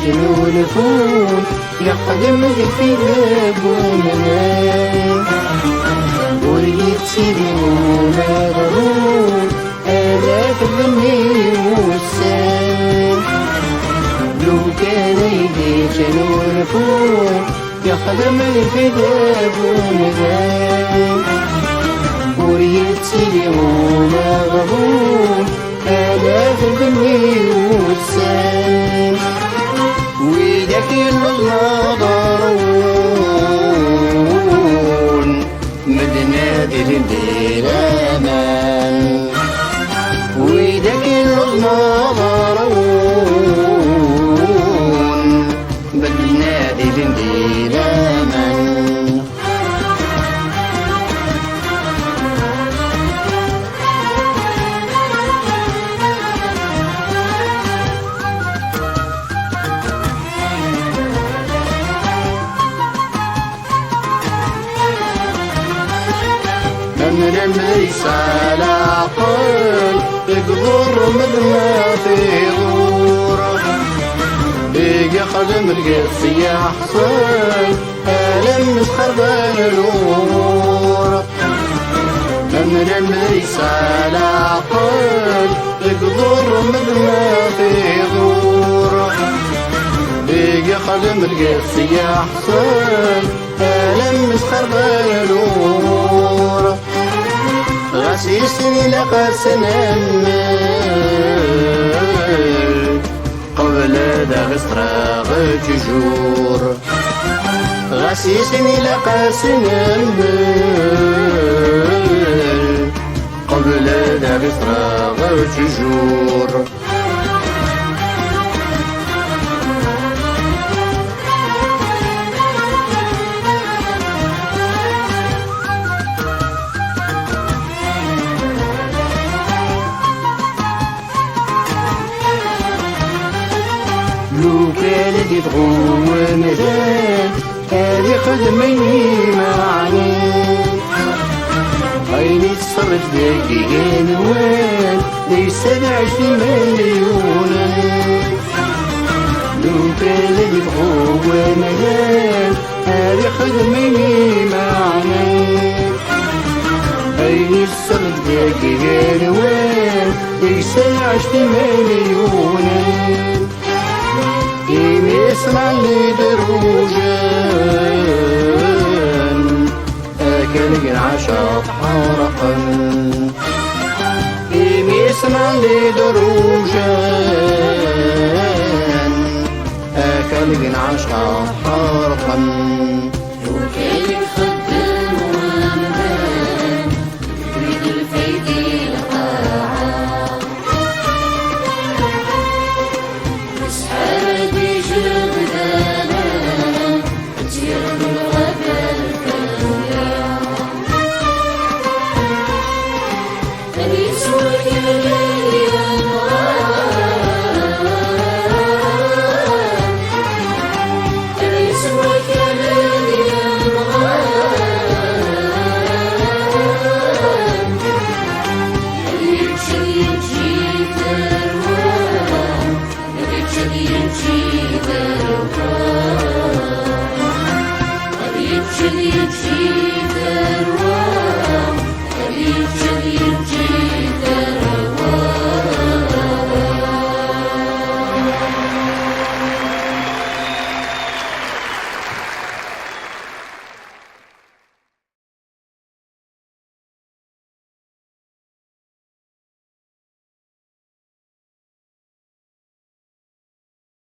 جنون فون يخدم في لابوننا وريتسيري ومغرور آلاف البني والسام لو كان يدي جنون فون يخدم في لابوننا وريتسيري ومغرور آلاف البني والسام ويدك المضارون مدنادي للدير امان ويدك المضارون مدنادي للدير امان من ليس على عقل يقدر مدنا في غور يخدم القف يحصل ألم مسخر بالنور من ليس على عقل يقدر مدنا في غور يخدم القف يحصل ألم مسخر بالنور غسيسني لقى سنم قبل ذا غسراغ ججور غسيسني لقى سنم قبل ذا غسراغ ججور لو كان يتغوم مدان هذه خدمني معاني عيني تصرف ذاكي جنوان ليس 20 مليون لو كان يتغوم مدان هذه خدمني معاني عيني تصرف ذاكي جنوان ليس 20 مليون يسمع لي دروجان أكل العشاق حرقا يسمع لي دروجان أكل العشاق حرقا وكان يخدم ومدان يريد الفايدة القاعة مسحر بجبدانا تيرد الغابة الكاملة أن يسوك الليل النهار أن يسوك الليل النهار أن يمشي دروان يمشي